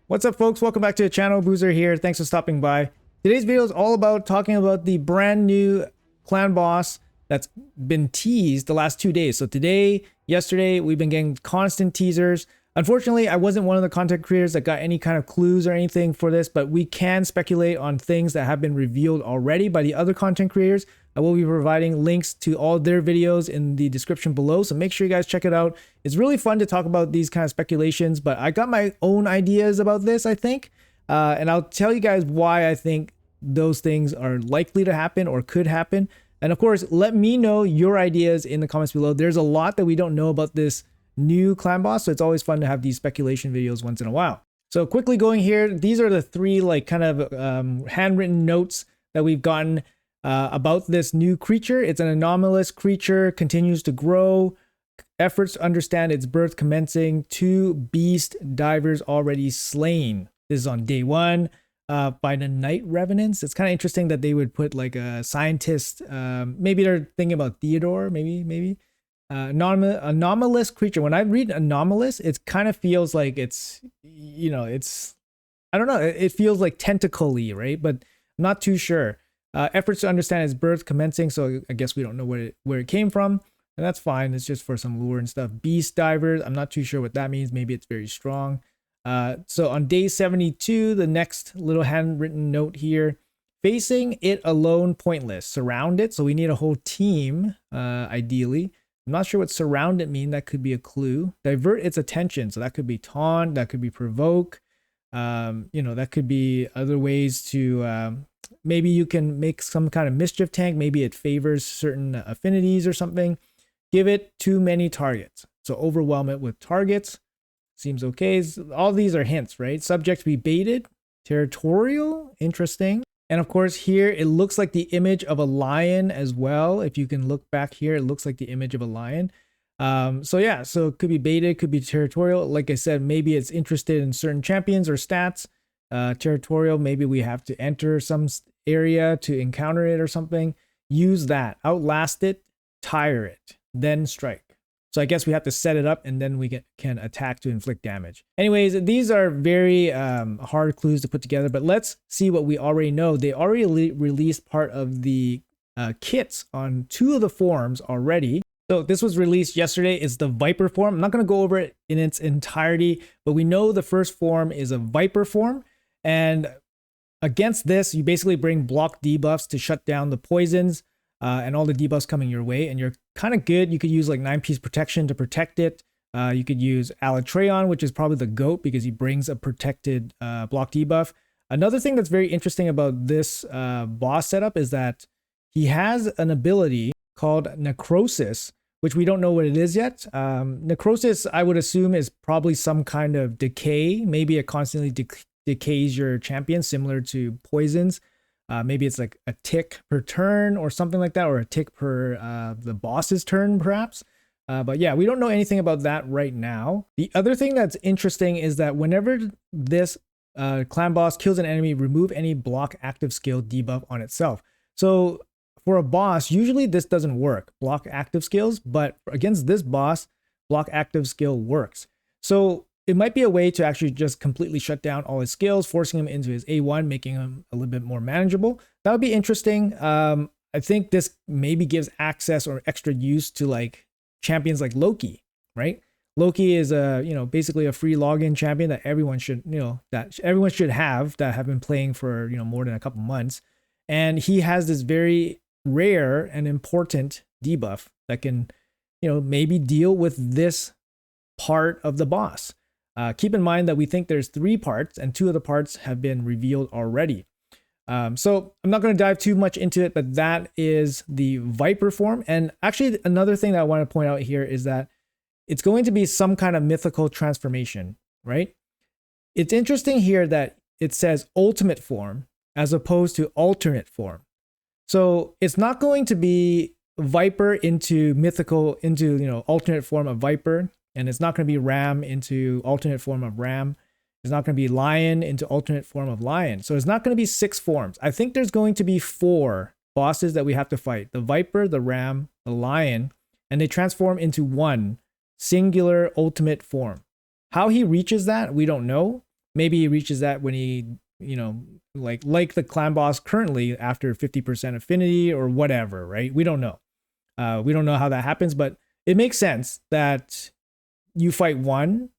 What's up, folks? Welcome back to the channel. Boozer here. Thanks for stopping by. Today's video is all about talking about the brand new clan boss that's been teased the last 2 days. So today, yesterday, we've been getting constant teasers. Unfortunately, I wasn't one of the content creators that got any kind of clues or anything for this, but we can speculate on things that have been revealed already by the other content creators. I will be providing links to all their videos in the description below, so make sure you guys check it out. It's really fun to talk about these kind of speculations, but I got my own ideas about this, I think, and I'll tell you guys why I think those things are likely to happen or could happen. And of course, let me know your ideas in the comments below. There's a lot that we don't know about this new clan boss, so it's always fun to have these speculation videos once in a while. So quickly going here, these are the three kind of handwritten notes that we've gotten about this new creature. It's an anomalous creature, continues to grow, efforts to understand its birth commencing, 2 beast divers already slain. This is on day 1 by the Night Revenants. It's kind of interesting that they would put like a scientist, maybe they're thinking about Theodore, maybe. Anomalous creature. When I read anomalous, it kind of feels like it's, it's, I don't know, it feels like tentacle-y, right? But I'm not too sure. Efforts to understand its birth commencing, so I guess we don't know where it came from, and that's fine. It's just for some lure and stuff. Beast divers, I'm not too sure what that means. Maybe it's very strong. So on day 72, the next little handwritten note here, facing it alone pointless, surround it. So we need a whole team, ideally. I'm not sure what surround it mean. That could be a clue. Divert its attention, so that could be taunt, that could be provoke. That could be other ways to maybe you can make some kind of mischief tank. Maybe it favors certain affinities or something. Give it too many targets, so overwhelm it with targets. Seems okay. All these are hints, right? Subject to be baited. Territorial, interesting. And of course here it looks like the image of a lion as well. If you can look back here, it looks like the image of a lion. So it could be baited, could be territorial. Like I said, maybe it's interested in certain champions or stats. Territorial, maybe we have to enter some area to encounter it or something. Use that, outlast it, tire it, then strike. So I guess we have to set it up and then we can attack to inflict damage. Anyways, these are very hard clues to put together, but let's see what we already know. They already released part of the kits on 2 of the forms already. So this was released yesterday. It's the Viper form. I'm not going to go over it in its entirety, but we know the first form is a Viper form. And against this, you basically bring block debuffs to shut down the poisons and all the debuffs coming your way. And you're kind of good. You could use like 9-piece protection to protect it. You could use Alatreon, which is probably the GOAT because he brings a protected block debuff. Another thing that's very interesting about this boss setup is that he has an ability called Necrosis, which we don't know what it is yet. Necrosis, I would assume, is probably some kind of decay. Maybe it constantly decays your champion, similar to poisons. Maybe it's like a tick per turn or something like that, or a tick per the boss's turn, perhaps. But yeah, we don't know anything about that right now. The other thing that's interesting is that whenever this clan boss kills an enemy, remove any block active skill debuff on itself. So for a boss, usually this doesn't work, block active skills, but against this boss, block active skill works. So it might be a way to actually just completely shut down all his skills, forcing him into his A1, making him a little bit more manageable. That would be interesting. I think this maybe gives access or extra use to like champions like Loki, right? Loki is basically a free login champion that everyone should, that everyone should have that have been playing for, more than a couple months. And he has this very rare and important debuff that can, maybe deal with this part of the boss. Keep in mind that we think there's 3 parts and 2 of the parts have been revealed already. So I'm not going to dive too much into it, but that is the Viper form. And actually another thing that I want to point out here is that it's going to be some kind of mythical transformation, right? It's interesting here that it says ultimate form as opposed to alternate form. So it's not going to be Viper into mythical, into, alternate form of Viper. And it's not going to be Ram into alternate form of Ram. It's not going to be Lion into alternate form of Lion. So it's not going to be 6 forms. I think there's going to be 4 bosses that we have to fight. The Viper, the Ram, the Lion, and they transform into one singular ultimate form. How he reaches that, we don't know. Maybe he reaches that when he, you know, like the clan boss currently after 50% affinity or whatever, right? We don't know. We don't know how that happens, but it makes sense that you fight one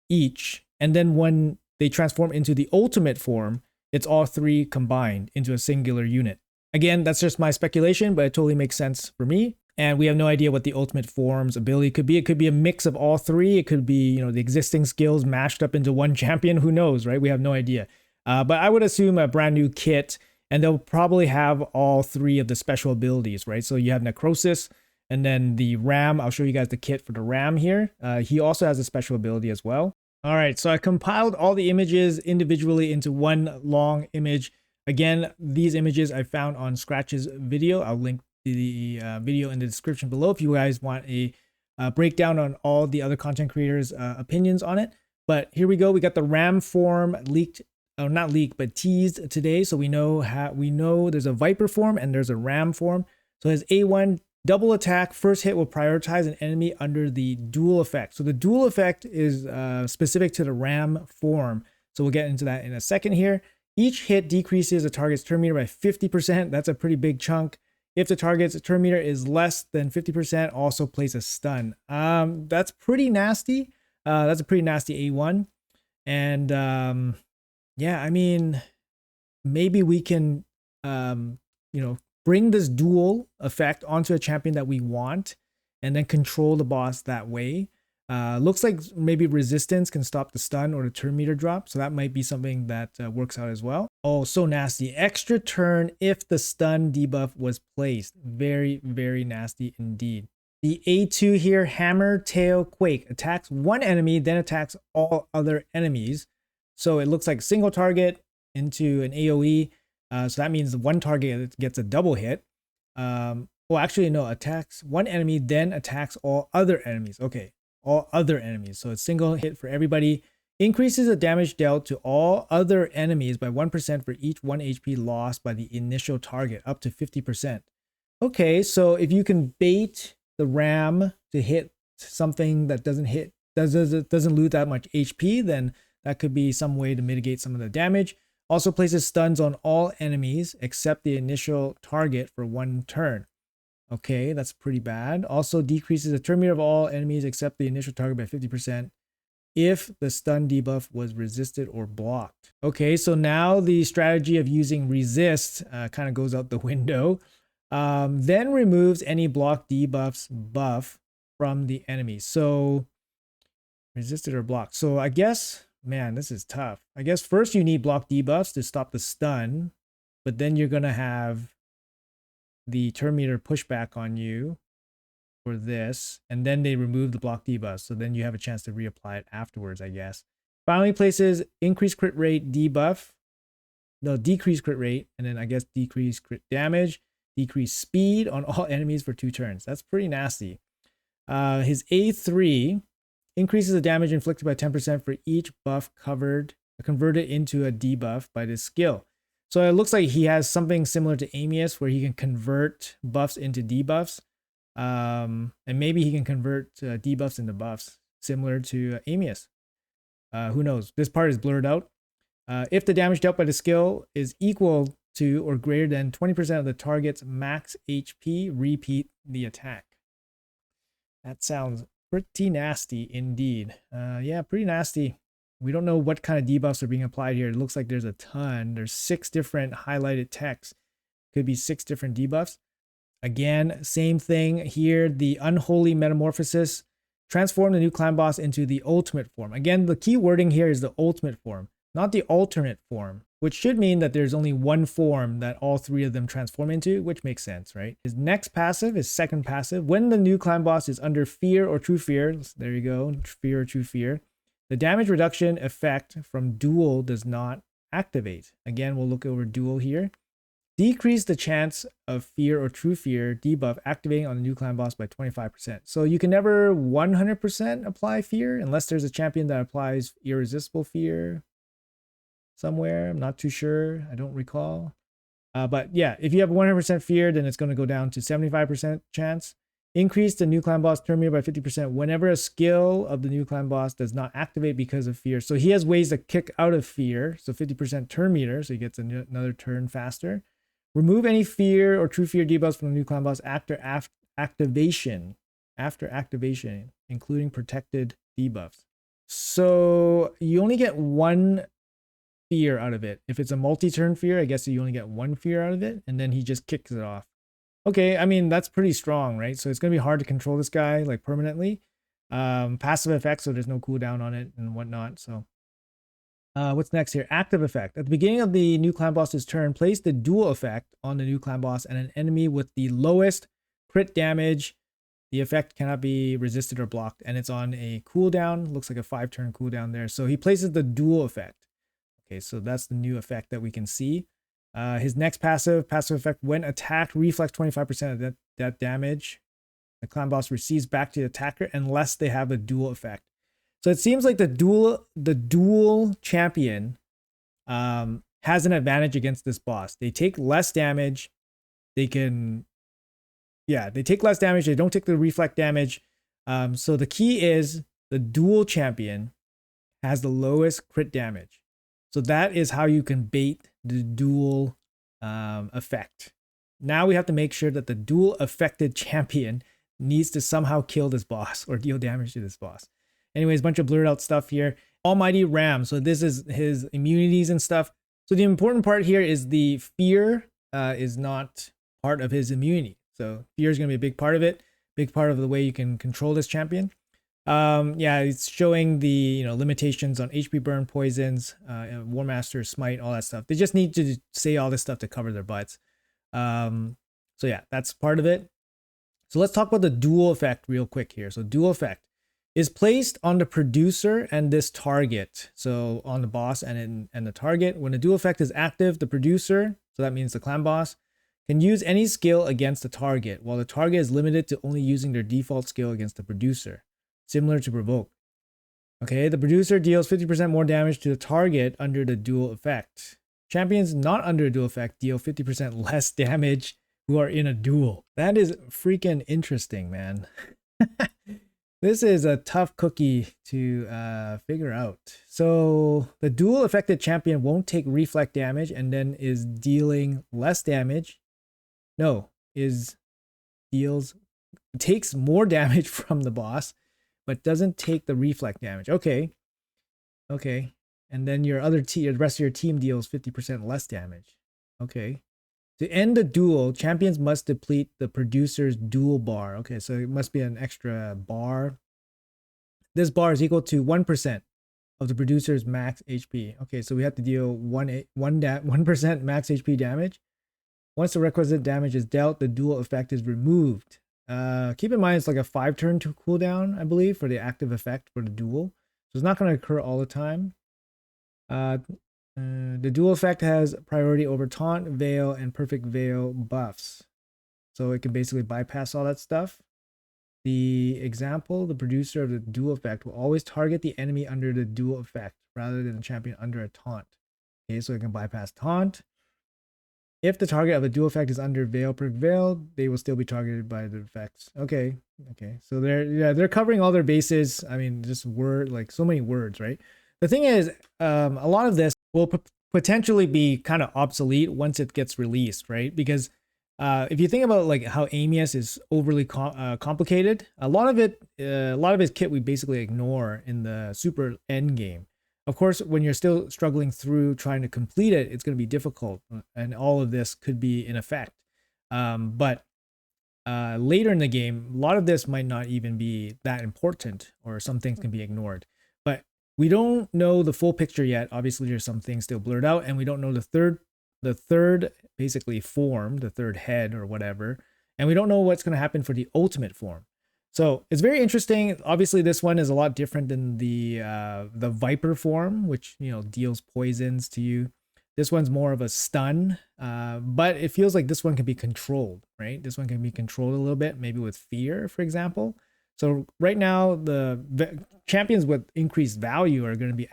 each, and then when they transform into the ultimate form, it's all three combined into a singular unit. Again, that's just my speculation, but it totally makes sense for me. And we have no idea what the ultimate form's ability could be. It could be a mix of all three. It could be, you know, the existing skills mashed up into one champion. Who knows, right? We have no idea. But I would assume a brand new kit, and they'll probably have all three of the special abilities, right? So you have Necrosis, and then the Ram. I'll show you guys the kit for the Ram here. He also has a special ability as well. All right, so I compiled all the images individually into one long image. Again, these images I found on Scratch's video. I'll link the video in the description below if you guys want a breakdown on all the other content creators' opinions on it. But here we go. We got the Ram form leaked, or not leaked, but teased today. So we know there's a Viper form and there's a Ram form. So his A1 double attack, first hit will prioritize an enemy under the dual effect. So the dual effect is specific to the Ram form. So we'll get into that in a second here. Each hit decreases a target's turn meter by 50%. That's a pretty big chunk. If the target's turn meter is less than 50%, also place a stun. That's pretty nasty. That's a pretty nasty A1. And yeah, I mean, maybe we can, you know, bring this dual effect onto a champion that we want and then control the boss that way. Looks like maybe resistance can stop the stun or the turn meter drop. So that might be something that works out as well. Oh, so nasty. Extra turn if the stun debuff was placed. Very, very nasty indeed. The A2 here, Hammer, Tail, Quake, attacks one enemy, then attacks all other enemies. So it looks like single target into an AoE. So that means one target gets a double hit. Well, actually, no, attacks one enemy, then attacks all other enemies. Okay, all other enemies. So it's single hit for everybody. Increases the damage dealt to all other enemies by 1% for each 1 HP lost by the initial target, up to 50%. Okay, so if you can bait the Ram to hit something that doesn't lose that much HP, then that could be some way to mitigate some of the damage. Also places stuns on all enemies except the initial target for 1 turn. Okay, that's pretty bad. Also decreases the turn meter of all enemies except the initial target by 50% if the stun debuff was resisted or blocked. Okay, so now the strategy of using resist kind of goes out the window. Then removes any block debuffs buff from the enemy. So resisted or blocked. So I guess, man, this is tough. I guess first you need block debuffs to stop the stun, but then you're going to have the turn meter pushback on you for this, and then they remove the block debuffs. So then you have a chance to reapply it afterwards, I guess. Finally places increased crit rate debuff. No, decrease crit rate, and then I guess decrease crit damage, decrease speed on all enemies for 2 turns. That's pretty nasty. His A3 increases the damage inflicted by 10% for each buff converted into a debuff by this skill. So it looks like he has something similar to Amius where he can convert buffs into debuffs. And maybe he can convert debuffs into buffs similar to Amius. Who knows? This part is blurred out. If the damage dealt by the skill is equal to or greater than 20% of the target's max HP, repeat the attack. That sounds pretty nasty indeed. Yeah, pretty nasty. We don't know what kind of debuffs are being applied here. It looks like there's a ton. There's 6 different highlighted texts. Could be 6 different debuffs. Again, same thing here. The Unholy Metamorphosis. Transform the new clan boss into the ultimate form. Again, the key wording here is the ultimate form, not the alternate form, which should mean that there's only one form that all 3 of them transform into, which makes sense, right? His next passive, his second passive, when the new clan boss is under fear or true fear, there you go, fear or true fear, the damage reduction effect from duel does not activate. Again, we'll look over duel here. Decrease the chance of fear or true fear debuff activating on the new clan boss by 25%. So you can never 100% apply fear unless there's a champion that applies irresistible fear somewhere. I'm not too sure. I don't recall. But yeah, if you have 100% fear, then it's going to go down to 75% chance. Increase the new clan boss turn meter by 50% whenever a skill of the new clan boss does not activate because of fear. So he has ways to kick out of fear. So 50% turn meter, so he gets another turn faster. Remove any fear or true fear debuffs from the new clan boss after activation, including protected debuffs. So you only get one fear out of it. If it's a multi-turn fear, I guess you only get one fear out of it, and then he just kicks it off. Okay, I mean, that's pretty strong, right? So it's going to be hard to control this guy, like, permanently. Passive effect, so there's no cooldown on it and whatnot. So what's next here? Active effect. At the beginning of the new clan boss's turn, place the dual effect on the new clan boss and an enemy with the lowest crit damage. The effect cannot be resisted or blocked, and it's on a cooldown. Looks like a 5-turn cooldown there. So he places the dual effect. Okay, so that's the new effect that we can see. His next passive effect, when attacked, reflects 25% of that damage the clan boss receives back to the attacker unless they have a dual effect. So it seems like the dual champion has an advantage against this boss. They take less damage. They take less damage. They don't take the reflect damage. So the key is the dual champion has the lowest crit damage. So that is how you can bait the dual effect. Now we have to make sure that the dual affected champion needs to somehow kill this boss or deal damage to this boss. Anyways, bunch of blurred out stuff here. Almighty Ram. So this is his immunities and stuff. So the important part here is the fear is not part of his immunity. So fear is going to be a big part of it. Big part of the way you can control this champion. Yeah, it's showing the limitations on HP burn, poisons, War Master, smite, all that stuff. They just need to say all this stuff to cover their butts. So yeah, that's part of it. So let's talk about the dual effect real quick here. So dual effect is placed on the producer and this target. So on the boss and the target. When the dual effect is active, the producer, so that means the clan boss, can use any skill against the target, while the target is limited to only using their default skill against the producer. Similar to provoke. Okay, the producer deals 50% more damage to the target under the dual effect. Champions not under a dual effect deal 50% less damage who are in a duel. That is freaking interesting, man. This is a tough cookie to figure out. So the dual affected champion won't take reflect damage and then is dealing less damage. No, takes more damage from the boss, but doesn't take the reflect damage. Okay. And then the rest of your team deals 50% less damage. Okay. To end the duel, champions must deplete the producer's duel bar. Okay, so it must be an extra bar. This bar is equal to 1% of the producer's max HP. Okay, so we have to deal 1% max HP damage. Once the requisite damage is dealt, the dual effect is removed. Keep in mind it's like a 5-turn to cooldown, I believe, for the active effect for the duel. So it's not going to occur all the time. The dual effect has priority over taunt, veil, and perfect veil buffs. So it can basically bypass all that stuff. The example, the producer of the dual effect will always target the enemy under the dual effect rather than the champion under a taunt. Okay, so it can bypass taunt. If the target of a dual effect is under veil per veil, they will still be targeted by the effects. Okay. So they're covering all their bases. I mean, just so many words, right? The thing is, a lot of this will potentially be kind of obsolete once it gets released, right? Because if you think about like how Amius is overly complicated, a lot of his kit we basically ignore in the super end game. Of course, when you're still struggling through trying to complete it, it's going to be difficult, and all of this could be in effect. But later in the game, a lot of this might not even be that important, or some things can be ignored. But we don't know the full picture yet. Obviously, there's some things still blurred out, and we don't know the third basically form, the third head or whatever, and we don't know what's going to happen for the ultimate form. So it's very interesting. Obviously, this one is a lot different than the Viper form, which deals poisons to you. This one's more of a stun, but it feels like this one can be controlled, right? This one can be controlled a little bit, maybe with fear, for example. So right now, the champions with increased value are going to be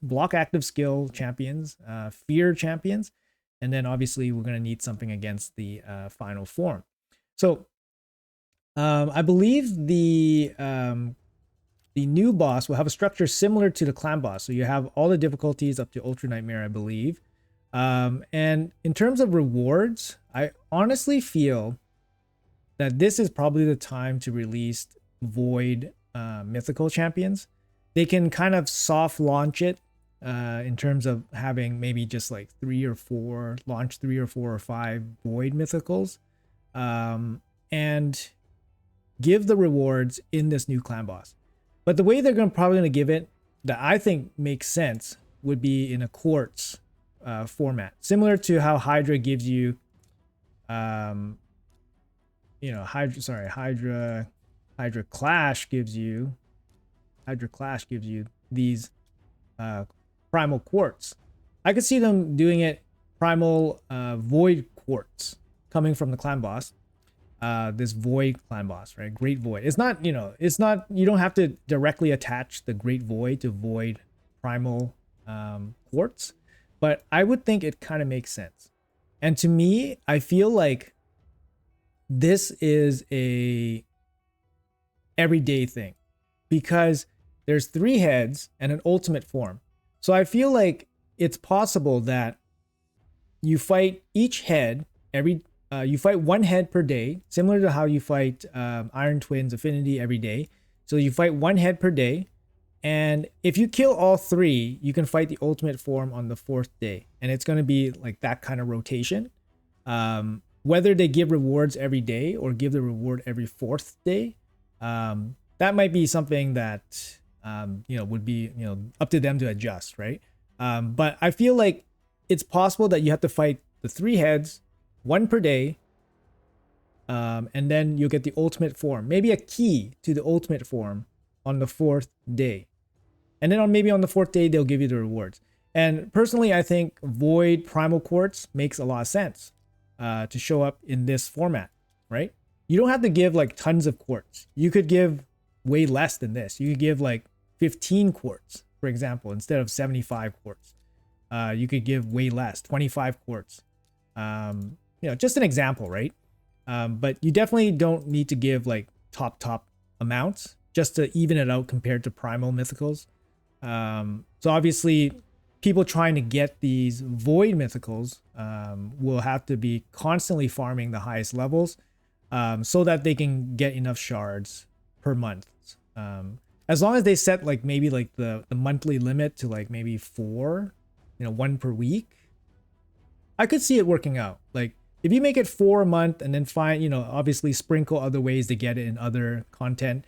block active skill champions, fear champions, and then obviously we're going to need something against the final form. So I believe the new boss will have a structure similar to the clan boss. So you have all the difficulties up to Ultra Nightmare, I believe. And in terms of rewards, I honestly feel that this is probably the time to release Void mythical champions. They can kind of soft launch it in terms of having maybe just like 3 or 4, launch 3 or 4 or 5 Void mythicals, and give the rewards in this new clan boss. But the way they're probably going to give it that I think makes sense would be in a quartz format, similar to how Hydra gives you, Hydra Clash gives you these primal quartz. I could see them doing it primal void quartz coming from the clan boss. This void clan boss, right? Great Void. It's not, you don't have to directly attach the Great Void to void primal quartz, but I would think it kind of makes sense. And to me, I feel like this is a everyday thing because there's 3 heads and an ultimate form. So I feel like it's possible that you fight each head you fight 1 head per day, similar to how you fight Iron Twins Affinity every day. So you fight 1 head per day, and if you kill all 3, you can fight the ultimate form on the 4th day, and it's going to be like that kind of rotation. Whether they give rewards every day or give the reward every 4th day, that might be something that would be up to them to adjust, right? But I feel like it's possible that you have to fight the 3 heads, 1 per day, and then you'll get the ultimate form, maybe a key to the ultimate form on the 4th day, and then maybe on the 4th day they'll give you the rewards. And personally, I think Void Primal Quartz makes a lot of sense to show up in this format, right? You don't have to give like tons of quartz. You could give way less than this. You could give like 15 quartz, for example, instead of 75 quartz. You could give way less, 25 quartz. Just an example, right? But you definitely don't need to give like top amounts just to even it out compared to primal mythicals. So obviously people trying to get these void mythicals will have to be constantly farming the highest levels so that they can get enough shards per month. As long as they set like maybe like the monthly limit to like maybe 4, 1 per week, I could see it working out. Like if you make it 4 a month and then find, obviously sprinkle other ways to get it in other content,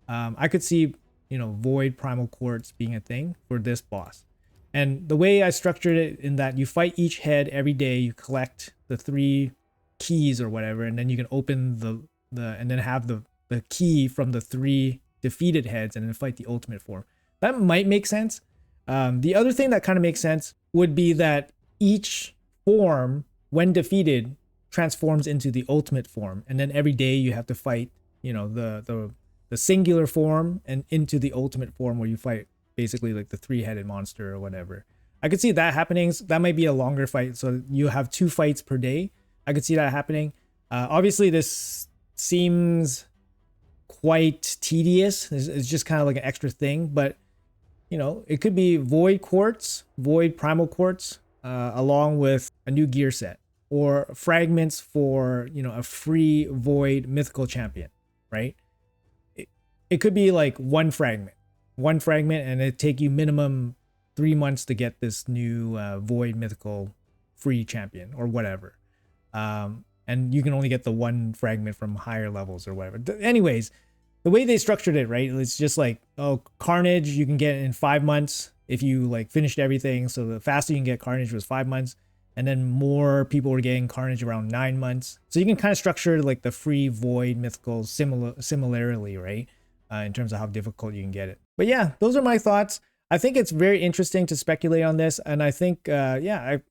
I could see, Void Primal Quartz being a thing for this boss. And the way I structured it in that you fight each head every day, you collect the 3 keys or whatever, and then you can open and then have the key from the 3 defeated heads and then fight the ultimate form. That might make sense. The other thing that kind of makes sense would be that each form, when defeated, transforms into the ultimate form, and then every day you have to fight the singular form and into the ultimate form where you fight basically like the 3-headed monster or whatever. I could see that happening. That might be a longer fight, so you have 2 fights per day. I could see that happening. Obviously this seems quite tedious. It's just kind of like an extra thing, but it could be Void Quartz, Void Primal Quartz, along with a new gear set, or fragments for a free Void mythical champion, right? It could be like one fragment, and it take you minimum 3 months to get this new Void mythical free champion or whatever. And you can only get the 1 fragment from higher levels or whatever. Anyways, the way they structured it, right? It's just like, Carnage you can get in 5 months if you like finished everything. So the faster you can get Carnage was 5 months, and then more people were getting Carnage around 9 months. So you can kind of structure like the free Void mythicals similarly, right? In terms of how difficult you can get it. But yeah, those are my thoughts. I think it's very interesting to speculate on this, and I think I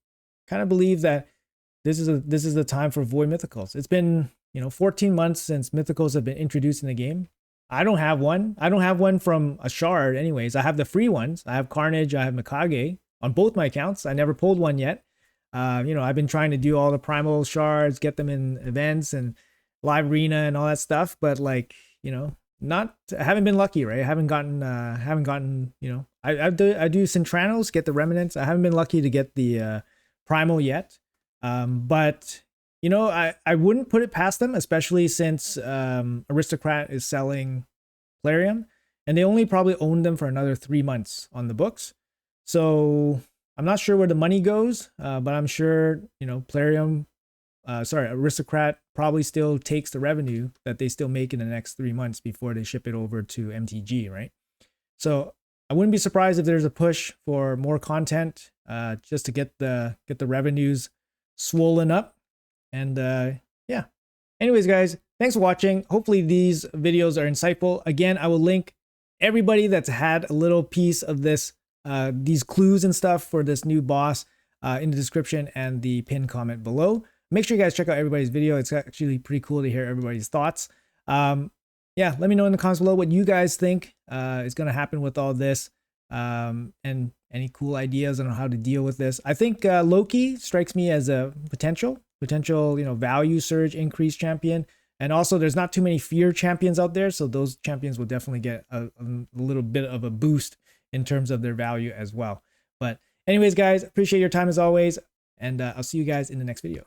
kind of believe that this is the time for Void mythicals. It's been 14 months since mythicals have been introduced in the game. I don't have one. I don't have one from a shard anyways. I have the free ones. I have Carnage, I have Mikage on both my accounts. I never pulled one yet. I've been trying to do all the primal shards, get them in events, and live arena and all that stuff, but like, you know, not, I haven't been lucky, right? I haven't gotten, you know, I do Centranos, get the remnants. I haven't been lucky to get the primal yet. But you know, I wouldn't put it past them, especially since Aristocrat is selling Plarium, and they only probably own them for another 3 months on the books. So I'm not sure where the money goes, but I'm sure, you know, Plarium, Aristocrat probably still takes the revenue that they still make in the next 3 months before they ship it over to MTG, right? So I wouldn't be surprised if there's a push for more content, just to get the revenues swollen up. And yeah. Anyways, guys, thanks for watching. Hopefully these videos are insightful. Again, I will link everybody that's had a little piece of this, these clues and stuff for this new boss in the description and the pinned comment below. Make sure you guys check out everybody's video. It's actually pretty cool to hear everybody's thoughts. Yeah, let me know in the comments below what you guys think is going to happen with all this, and any cool ideas on how to deal with this. I think Loki strikes me as a potential, you know, value surge increase champion. And also there's not too many fear champions out there, so those champions will definitely get a little bit of a boost in terms of their value as well. But anyways, guys, appreciate your time as always, and I'll see you guys in the next video.